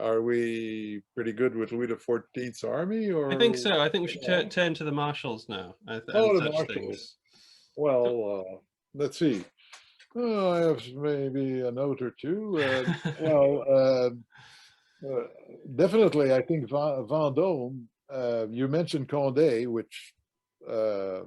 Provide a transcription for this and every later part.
are we pretty good with Louis XIV's army, I think or? so. I think we should turn to the Marshals now and Oh, the such Marshals. things. Well, let's see. Oh, I have maybe a note or two. Well, uh, definitely, I think Vendôme. You mentioned Condé, which uh,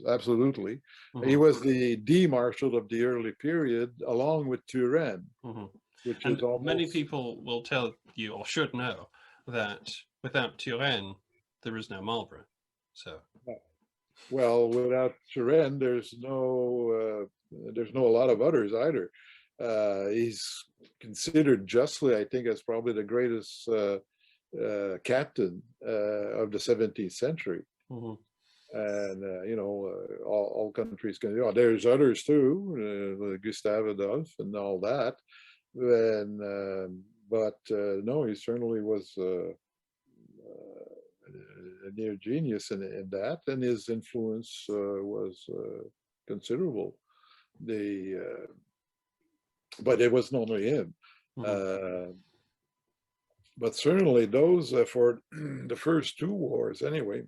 absolutely, he Mhm, was the marshal of the early period, along with Turenne, mhm. which is And many almost. people will tell you, or should know, that without Turenne, there is no Marlborough. So, Well, without Turenne, there's no a lot of others either. He's considered justly, I think, as probably the greatest captain of the 17th century. mhm. And all countries can. There's others too, Gustave Adolphe and all that. And but no, he certainly was a near genius in that, and his influence was considerable. The but it wasn't only him. Mhm. Uh, but certainly those for the first two wars, anyway.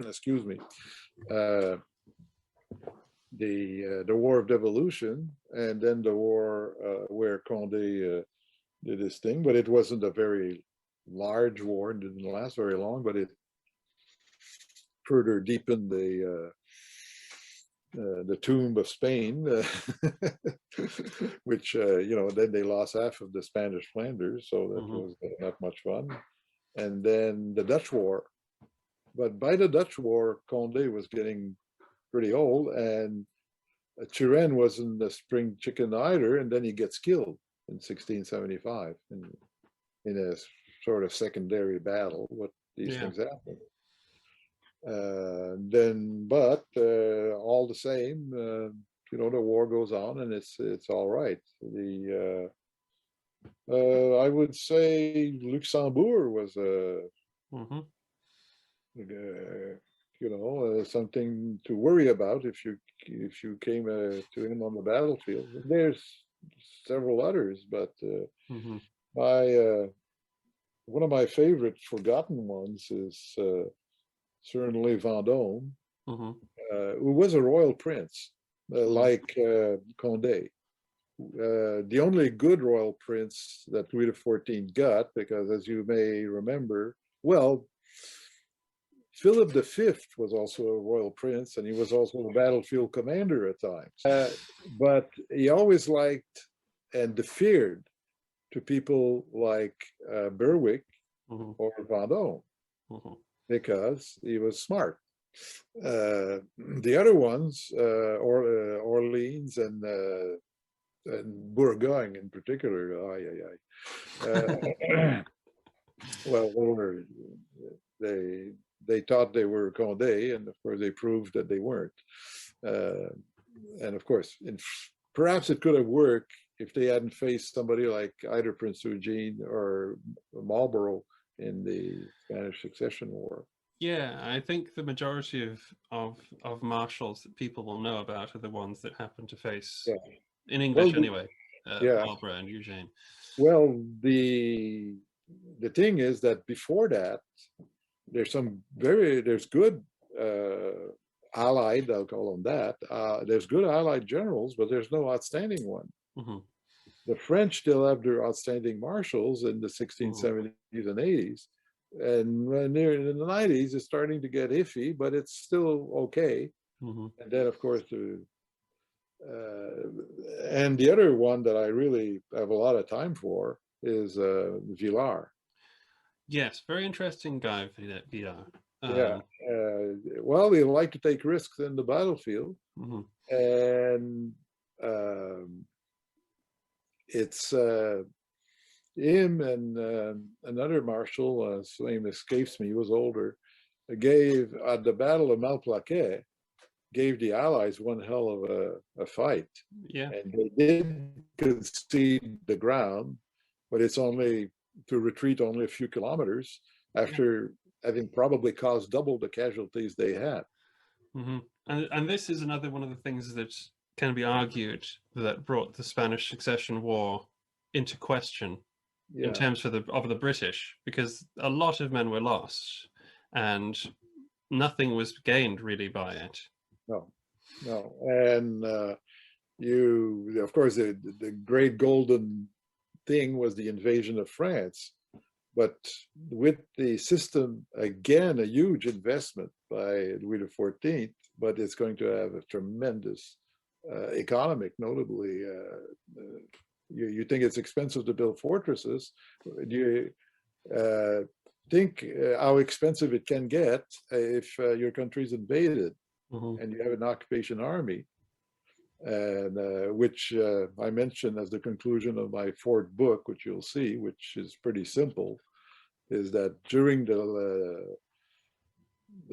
Excuse me. Uh, the War of Devolution, and then the war where Condé did his thing, but it wasn't a very large war and didn't last very long, but it further deepened the tomb of Spain, which then they lost half of the Spanish Flanders, so that Mhm. was not much fun. And then the Dutch War, but by the Dutch War, Condé was getting pretty old, and Turenne wasn't a spring chicken either, and then he gets killed in 1675 in a sort of secondary battle. But these Yeah. things happen. But all the same, the war goes on, and it's all right. I would say Luxembourg was Mhm. something to worry about if you came to him on the battlefield. There's several others, but Mhm. my one of my favorite forgotten ones is certainly Vendôme, Mhm. who was a royal prince, Mhm. like Condé. The only good royal prince that Louis XIV got, because as you may remember, well, Philip V was also a royal prince, and he was also a battlefield commander at times. But he always liked and deferred to people like Berwick Mhm. or Vendôme Mhm. because he was smart. The other ones, Orleans and Bourgogne in particular, well, they they thought they were Condé, and of course they proved that they weren't. Uh, and of course, perhaps it could have worked if they hadn't faced somebody like either Prince Eugene or Marlborough in the Spanish Succession War. Yeah, I think the majority of marshals that people will know about are the ones that happen to face, Yeah. in Well, English anyway, yeah. Marlborough and Eugene. Well, the thing is that before that, there's good allied, I'll call them that. There's good allied generals, but there's no outstanding one. Mhm. The French still have their outstanding marshals in the Mhm. 1670s and 80s. And when they're in the 90s, it's starting to get iffy, but it's still okay. Mhm. And then, of course, and the other one that I really have a lot of time for is Villars. Yes, very interesting guy, Villars. Yeah. Um, Well, they like to take risks in the battlefield, mhm. and um, it's him and another marshal, his name escapes me, he was older, gave at the Battle of Malplaquet, gave the Allies one hell of a fight. Yeah. And they did concede the ground, but it's only to retreat only a few kilometers Yeah. after having probably caused double the casualties they had. Mhm. And this is another one of the things that can be argued that brought the Spanish Succession War into question in terms of the British, because a lot of men were lost and nothing was gained really by it. No, no. And of course, the great golden thing was the invasion of France. But with the system, again, a huge investment by Louis XIV, but it's going to have a tremendous economic, notably. You think it's expensive to build fortresses? Do you think how expensive it can get if your country's invaded and you have an occupation army? And which I mentioned as the conclusion of my fourth book, which you'll see, which is pretty simple, is that during the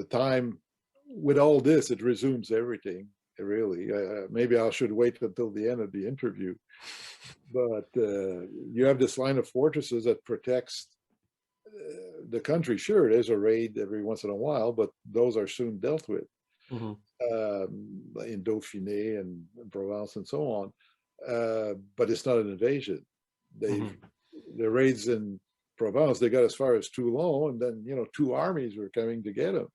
time with all this, it resumes everything, really. Maybe I should wait until the end of the interview. But you have this line of fortresses that protects the country. Sure, there's a raid every once in a while, but those are soon dealt with. In Dauphiné and Provence and so on, but it's not an invasion. The raids in Provence, they got as far as Toulon, and then two armies were coming to get them.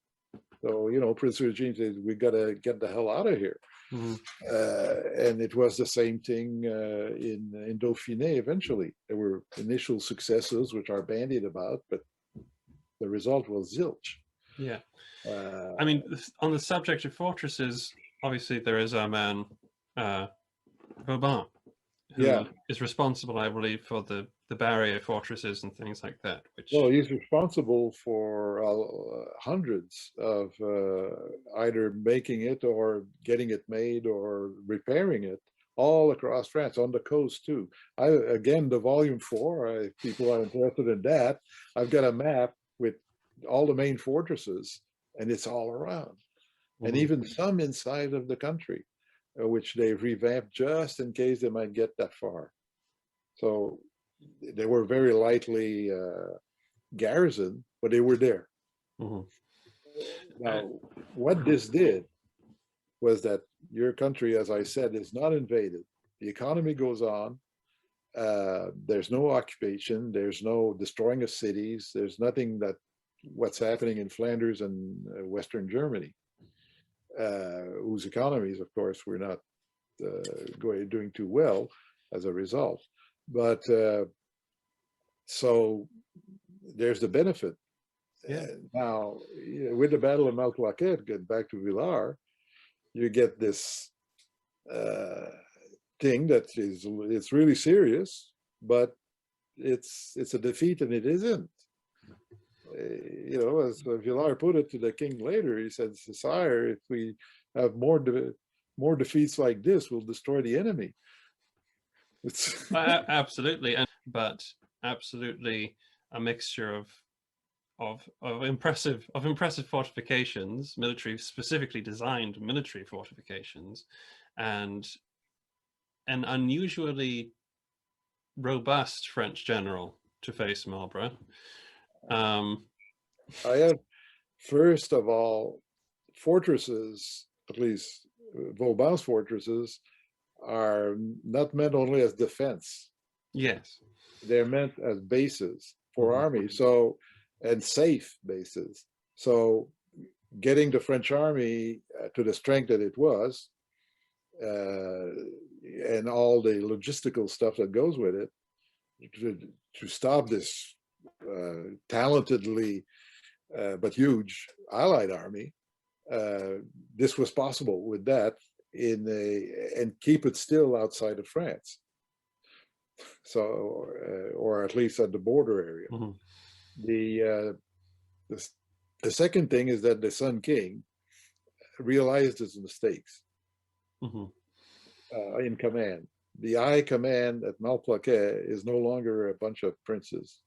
So Prince Eugene says, "We got to get the hell out of here." And it was the same thing in Dauphiné. Eventually, there were initial successes which are bandied about, but the result was zilch. Yeah. I mean, on the subject of fortresses, obviously there is our man Vauban, who is responsible, I believe, for the barrier fortresses and things like that. Well, he's responsible for hundreds of either making it or getting it made or repairing it all across France, on the coast too. Again, the volume 4, if people are interested in that, I've got a map with all the main fortresses, and it's all around, and even some inside of the country, which they've revamped just in case they might get that far. So they were very lightly garrisoned, but they were there. Now, what this did was that your country, as I said, is not invaded. The economy goes on. There's no occupation. There's no destroying of cities. There's nothing that what's happening in Flanders and Western Germany, whose economies, of course, were not doing too well as a result. But so there's the benefit. Now, with the Battle of Malplaquet, get back to Villars, you get this thing that it's really serious, but it's a defeat, and it isn't. As Villars put it to the king later, he said, "Sire, if we have more defeats like this, we'll destroy the enemy." It's absolutely, but absolutely a mixture of impressive fortifications, specifically designed military fortifications, and an unusually robust French general to face Marlborough. I have, first of all, fortresses, at least Vauban's fortresses, are not meant only as defense. Yes. They're meant as bases for army, and safe bases. So getting the French army to the strength that it was, and all the logistical stuff that goes with it, to stop this talentedly but huge Allied army, this was possible with that and keep it still outside of France. So, or at least at the border area. The second thing is that the Sun King realized his mistakes in command. The high command at Malplaquet is no longer a bunch of princes.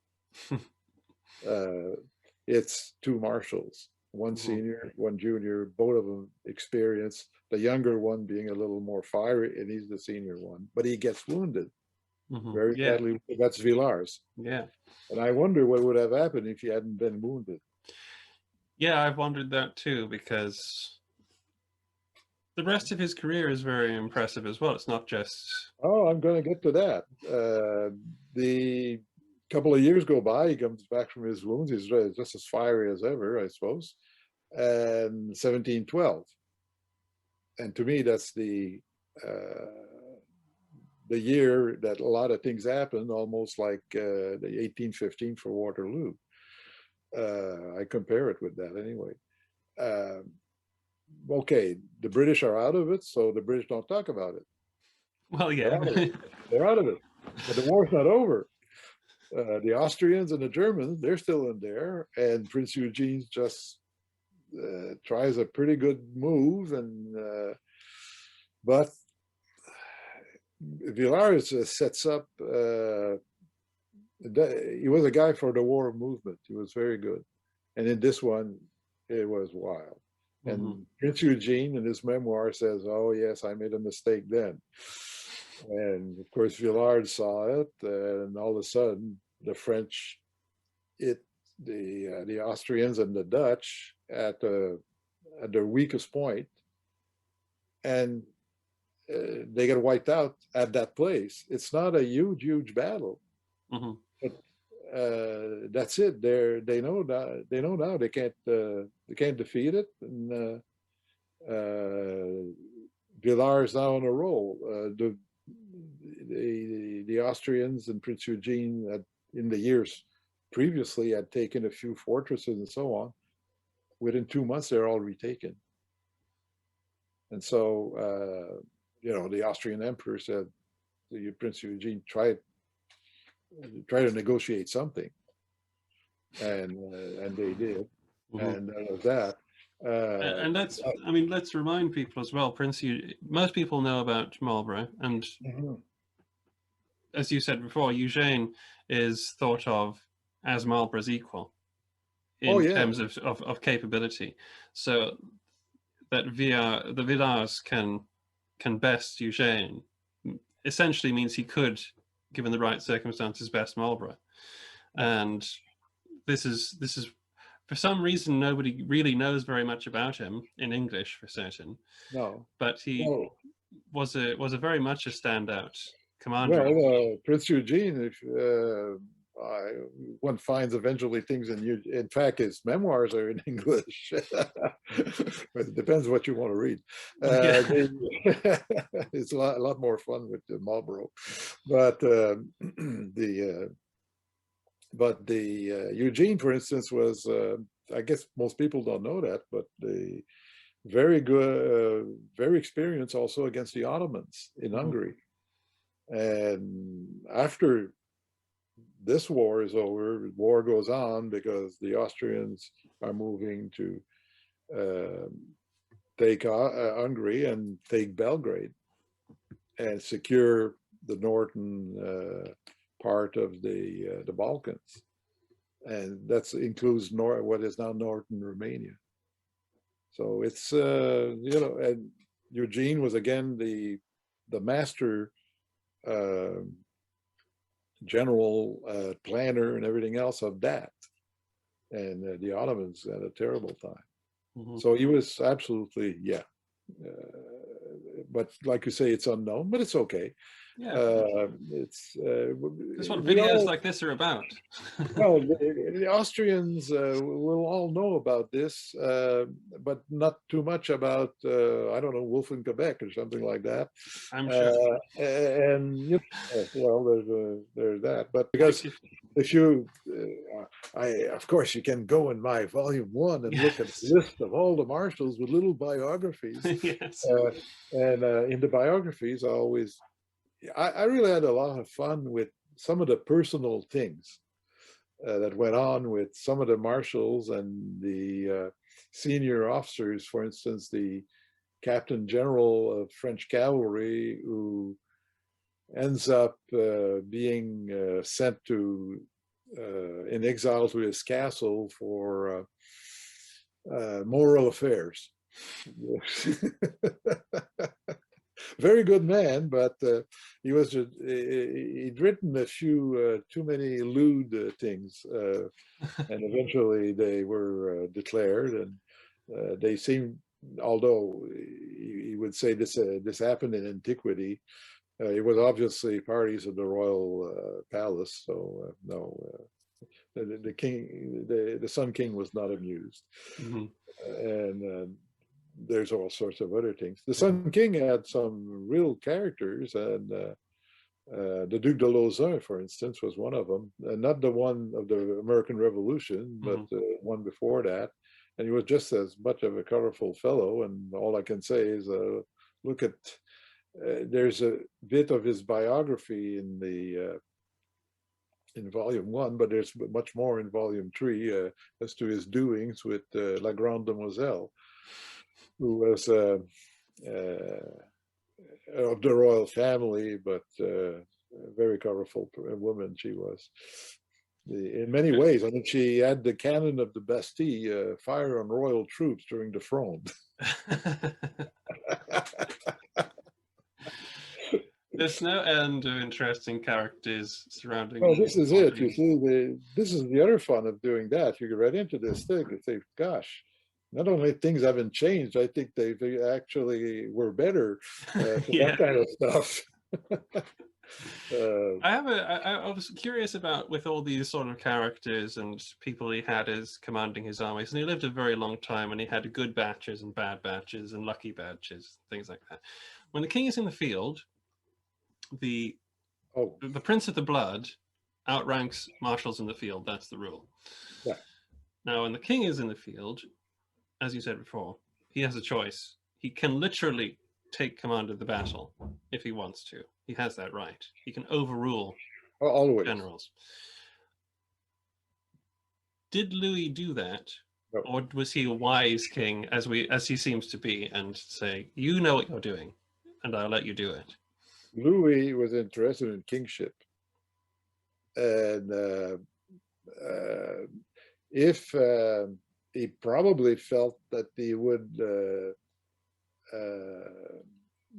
It's 2 marshals, one senior, one junior, both of them experienced, the younger one being a little more fiery, and he's the senior one, but he gets wounded very badly. That's Villars. And I wonder what would have happened if he hadn't been wounded. I've wondered that too, because the rest of his career is very impressive as well. It's not just... Oh, I'm going to get to that. The couple of years go by, he comes back from his wounds, he's just as fiery as ever, I suppose, and 1712. And to me, that's the year that a lot of things happened, almost like the 1815 for Waterloo. I compare it with that anyway. Okay, the British are out of it, so the British don't talk about it. Well, yeah. They're out of it. But the war's not over. The Austrians and the Germans, they're still in there, and Prince Eugene just tries a pretty good move, and but Villars sets up. He was a guy for the war movement. He was very good, and in this one, it was wild. And Prince Eugene in his memoir says, "Oh yes, I made a mistake then." And of course, Villars saw it, and all of a sudden, the French, the Austrians and the Dutch at their weakest point, and they get wiped out at that place. It's not a huge battle, but that's it. They know now they can't defeat it, and Villars now on a roll. The Austrians and Prince Eugene in the years previously had taken a few fortresses and so on. Within 2 months, they're all retaken. And so, the Austrian emperor said, Prince Eugene, try to negotiate something. And they did. And that was that. And that's, I mean, let's remind people as well, most people know about Marlborough, and as you said before, Eugene is thought of as Marlborough's equal in terms of capability. So that the Villars can best Eugene essentially means he could, given the right circumstances, best Marlborough. And this is for some reason nobody really knows very much about him in English for certain. No, but he was a very much a standout commander. Well, Prince Eugene, one finds eventually things in fact, his memoirs are in English. But it depends what you want to read. It's a lot more fun with the Marlborough. But Eugene, for instance, was, I guess most people don't know that, but the very good, very experienced also against the Ottomans in Hungary. And after this war is over, war goes on because the Austrians are moving to take Hungary and take Belgrade and secure the northern part of the Balkans, and that includes what is now northern Romania. So it's and Eugene was again the master general planner and everything else of that, and the Ottomans had a terrible time. So he was absolutely but like you say, it's unknown, but it's okay. It's that's what videos like this are about. Well, the Austrians will all know about this, but not too much about I don't know, Wolf in Quebec or something like that. I'm sure. And well, there's that. But because if you, of course, you can go in my volume 1 and look at the list of all the marshals with little biographies. And in the biographies, I really had a lot of fun with some of the personal things that went on with some of the marshals and the senior officers. For instance, the Captain General of French cavalry, who ends up being sent to in exile to his castle for moral affairs. Very good man, but he'd written a few too many lewd things, and eventually they were declared, and they seemed, although he would say this happened in antiquity, It was obviously parties at the royal palace, so no, the king, the Sun King was not amused. Mhm. And there's all sorts of other things. The Sun King had some real characters, and the Duc de Lauzun, for instance, was one of them. Not the one of the American Revolution, but one before that. And he was just as much of a colorful fellow. And all I can say is, look at, there's a bit of his biography in volume 1, but there's much more in volume 3 as to his doings with La Grande Demoiselle, who was of the royal family, but a very colorful woman she was. In many ways, I mean, she had the cannon of the Bastille fire on royal troops during the Fronde. There's no end of interesting characters surrounding. Well, this is it. You see, this is the other fun of doing that. You get right into this thing and say, gosh, not only things haven't changed, I think they actually were better for that kind of stuff. I was curious about, with all these sort of characters and people he had as commanding his armies, and he lived a very long time, and he had good batches and bad batches and lucky batches, things like that. When the king is in the field, the Prince of the Blood outranks marshals in the field. That's the rule. Yeah. Now, when the king is in the field, as you said before, he has a choice. He can literally take command of the battle if he wants to. He has that right. He can overrule generals. Did Louis do that? No. Or was he a wise king, as he seems to be, and say, you know what you're doing, and I'll let you do it? Louis was interested in kingship. And if he probably felt that he would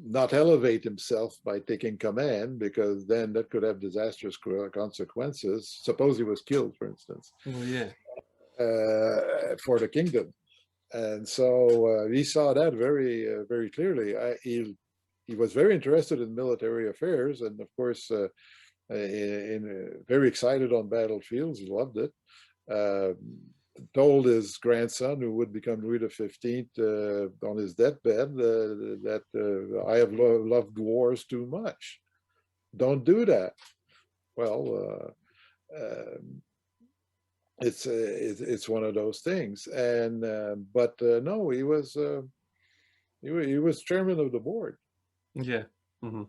not elevate himself by taking command, because then that could have disastrous consequences. Suppose he was killed, for instance, for the kingdom. And so he saw that very, very clearly. He was very interested in military affairs, and of course, very excited on battlefields. He loved it. Told his grandson, who would become Louis XV, on his deathbed, that I have loved wars too much. Don't do that. Well, it's one of those things. And but no, he was chairman of the board. Yeah.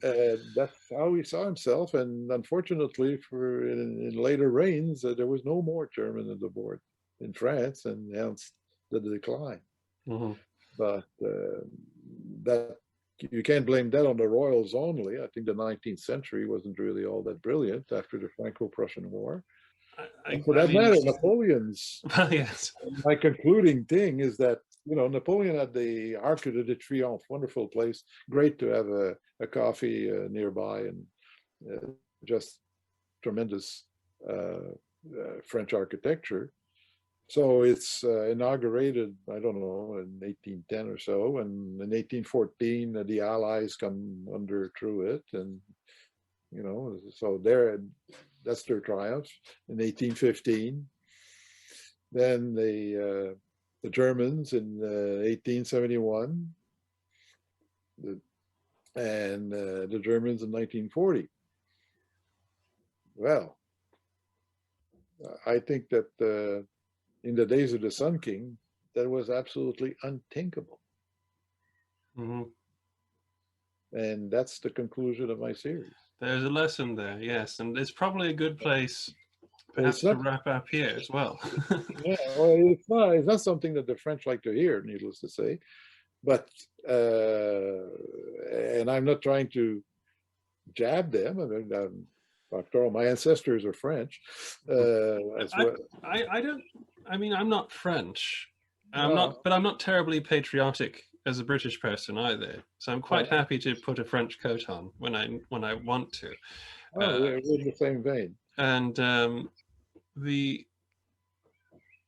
That's how he saw himself. And unfortunately, in later reigns, there was no more chairman of the board in France, and hence the decline. But that, you can't blame that on the royals only. I think the 19th century wasn't really all that brilliant after the Franco-Prussian War. For that matter, Napoleon's. Yes. My concluding thing is that, you know, Napoleon had the Arc de Triomphe, wonderful place, great to have a coffee nearby, and just tremendous French architecture. So it's inaugurated, I don't know, in 1810 or so, and in 1814 the Allies come under through it, and you know, so that's their triumph. In 1815, then the Germans in 1871, and the Germans in 1940. Well, I think that in the days of the Sun King, that was absolutely unthinkable. And that's the conclusion of my series. There's a lesson there, yes, and it's probably a good place perhaps to wrap up here as well. Yeah, well, it's not something that the French like to hear, needless to say. But and I'm not trying to jab them. I mean, after all, my ancestors are French. As well. I mean, I'm not French. But I'm not terribly patriotic as a British person either. So I'm quite happy to put a French coat on when I want to. We're in the same vein. And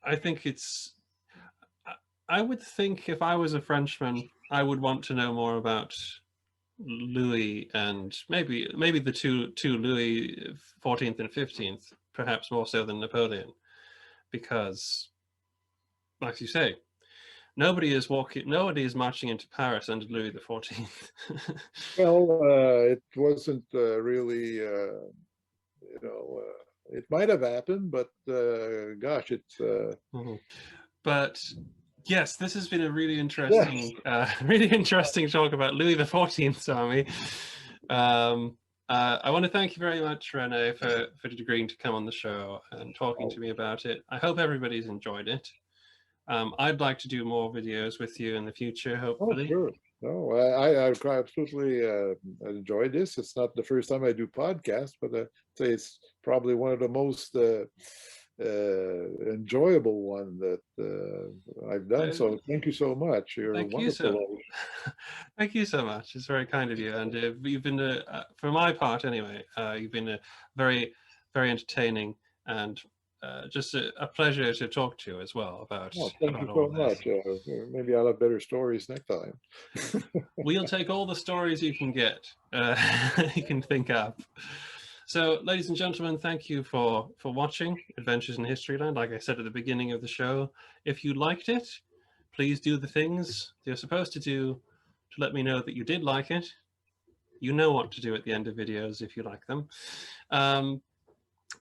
I think it's. I would think if I was a Frenchman, I would want to know more about Louis and maybe the two Louis XIV and XV, perhaps more so than Napoleon, because, like you say, nobody is marching into Paris under Louis XIV. Well, it wasn't really, it might have happened, but gosh, it's. But yes, this has been a really interesting, Yes. really interesting talk about Louis XIV's army. I want to thank you very much, René, for agreeing to come on the show and talking to me about it. I hope everybody's enjoyed it. I'd like to do more videos with you in the future, hopefully. Oh, sure. No, I absolutely enjoyed this. It's not the first time I do podcasts, but I'd say it's probably one of the most enjoyable one that I've done. So thank you so much. You're wonderful. Thank you so much. It's very kind of you, and you've been, for my part anyway, you've been very, very entertaining and just a pleasure to talk to you as well about. Oh, thank you so much. Maybe I'll have better stories next time. We'll take all the stories you can get, you can think up. So, ladies and gentlemen, thank you for watching Adventures in Historyland. Like I said at the beginning of the show, if you liked it, please do the things you're supposed to do to let me know that you did like it. You know what to do at the end of videos if you like them.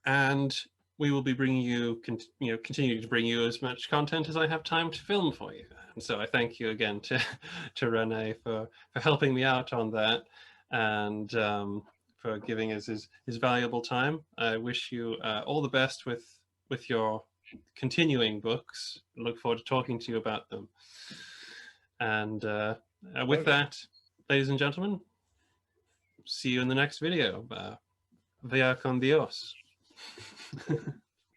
And we will be bringing you, continuing to bring you as much content as I have time to film for you. And so I thank you again to René for helping me out on that, and for giving us his valuable time. I wish you all the best with your continuing books. I look forward to talking to you about them. And with that, ladies and gentlemen, see you in the next video. Vaya con Dios.